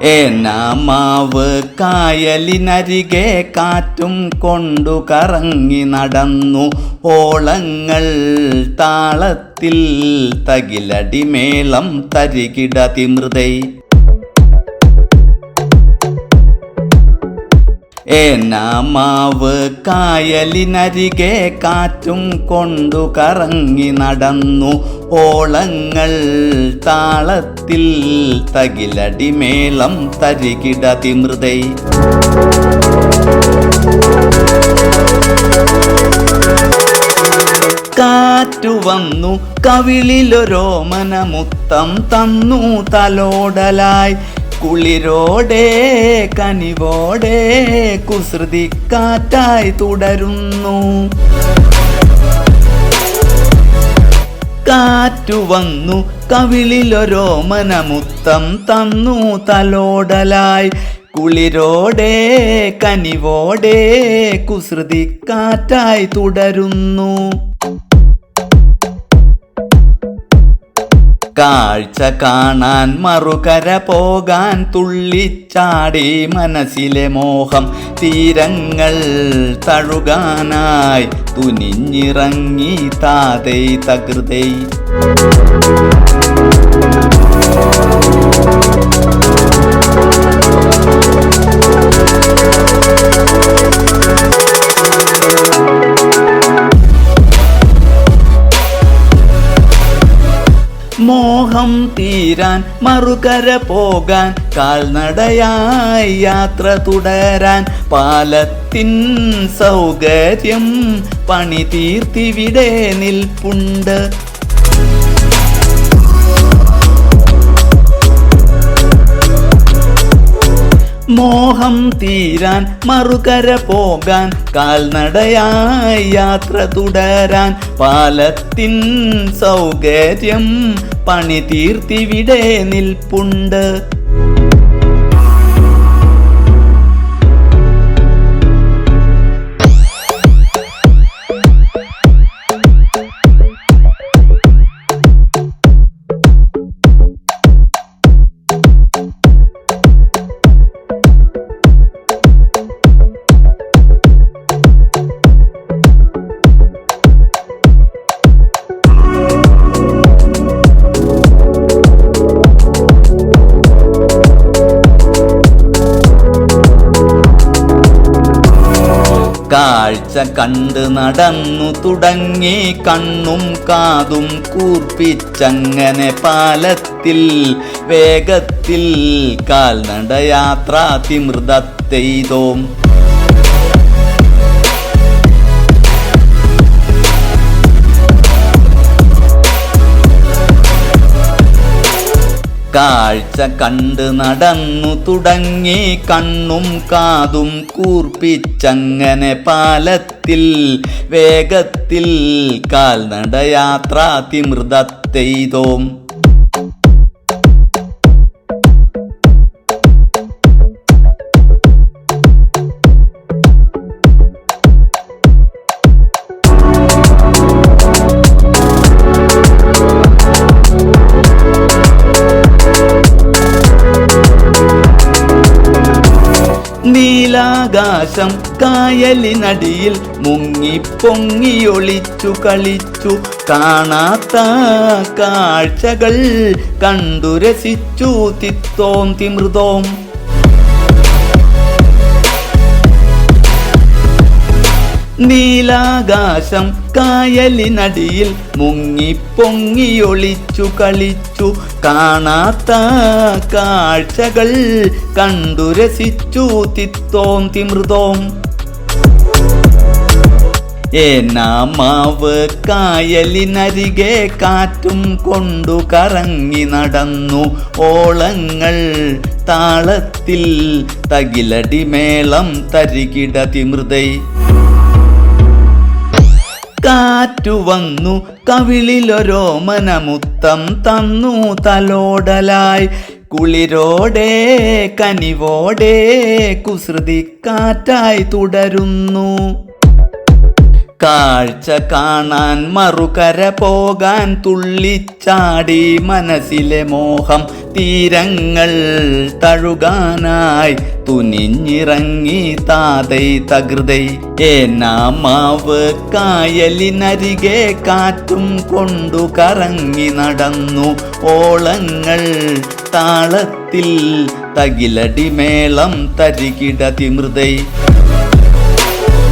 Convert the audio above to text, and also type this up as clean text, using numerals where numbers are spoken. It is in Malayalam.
ഏനാമാവ് കായലിനരികെ കാറ്റും കൊണ്ടു കറങ്ങി നടന്നു. ഓളങ്ങൾ താളത്തിൽ തകിലടിമേളം തരികിട തിമൃതൈ. ഏനാമാവ് കായലിനരികെ കാറ്റും കൊണ്ടു കറങ്ങി നടന്നു. ഓളങ്ങൾ താളത്തിൽ തകിലടിമേളം തരികിട തിമൃതൈ. കാറ്റു വന്നു കവിളിലൊരോമനമുത്തം തന്നു തലോടലായി. കുളിരോടെ കനിവോടെ കുസൃതി കാറ്റായി തുടരുന്നു. കാറ്റു വന്നു കവിളിലൊരോമനമുത്തം തന്നു തലോടലായി. കുളിരോടെ കനിവോടെ കുസൃതി കാറ്റായി തുടരുന്നു. കാഴ്ച കാണാൻ മറുകര പോകാൻ തുള്ളിച്ചാടി മനസ്സിലെ മോഹം. തീരങ്ങൾ തഴുകാനായി തുനിഞ്ഞിറങ്ങി താതൈ തകൃതൈ. മോഹം തീരാൻ മറുകര പോകാൻ കാൽനടയായി യാത്ര തുടരാൻ. പാലത്തിൻ സൗകര്യം പണി തീർത്തിവിടെ നിൽപ്പുണ്ട്. മോഹം തീരാൻ മറുകര പോകാൻ കാൽനടയായി യാത്ര തുടരാൻ. പാലത്തിൻ സൗകര്യം പണി തീർത്തിവിടെ നിൽപ്പുണ്ട്. കാഴ്ച കണ്ട് നടന്നു തുടങ്ങി കണ്ണും കാതും കൂർപ്പിച്ചങ്ങനെ പാലത്തിൽ വേഗത്തിൽ കാൽനടയാത്ര തിമൃതത്തെയ്തോം. കാഴ്ച കണ്ട് നടന്നു തുടങ്ങി കണ്ണും കാതും കൂർപ്പിച്ചങ്ങനെ പാലത്തിൽ വേഗത്തിൽ കാൽനടയാത്ര തിമൃതത്തെയ്തോം. നീലാകാശം കായലിനടിയിൽ മുങ്ങി പൊങ്ങിയൊളിച്ചു കളിച്ചു. കാണാത്ത കാഴ്ചകൾ കണ്ടു രസിച്ചു തിത്തോം തിമൃതോം. നീലാകാശം കായലിനടിയിൽ മുങ്ങി പൊങ്ങിയൊളിച്ചു കളിച്ചു. കാണാത്ത കാഴ്ചകൾ കണ്ടു രസിച്ചു തിത്തോം തിമൃതോം. ഏനാമാവ് കായലിനരികെ കാറ്റും കൊണ്ടു കറങ്ങി നടന്നു. ഓളങ്ങൾ താളത്തിൽ തകിലടിമേളം തരികിട തിമൃതൈ. കാറ്റു വന്നു കവിളിലൊരോമനമുത്തം തന്നു തലോടലായി. കുളിരോടെ കനിവോടെ കുസൃതി കാറ്റായി തുടരുന്നു. കാഴ്ച കാണാൻ മറുകര പോകാൻ തുള്ളിച്ചാടി മനസ്സിലെ മോഹം തീരങ്ങൾ തഴുകാനായി തുനിഞ്ഞിറങ്ങി താതൈ തകൃതൈ ഏനാമാവ് കായലിനരികെ കാറ്റും കൊണ്ടു കറങ്ങി നടന്നു ഓളങ്ങൾ താളത്തിൽ തകിലടി മേളം തരികിട തിമൃതൈ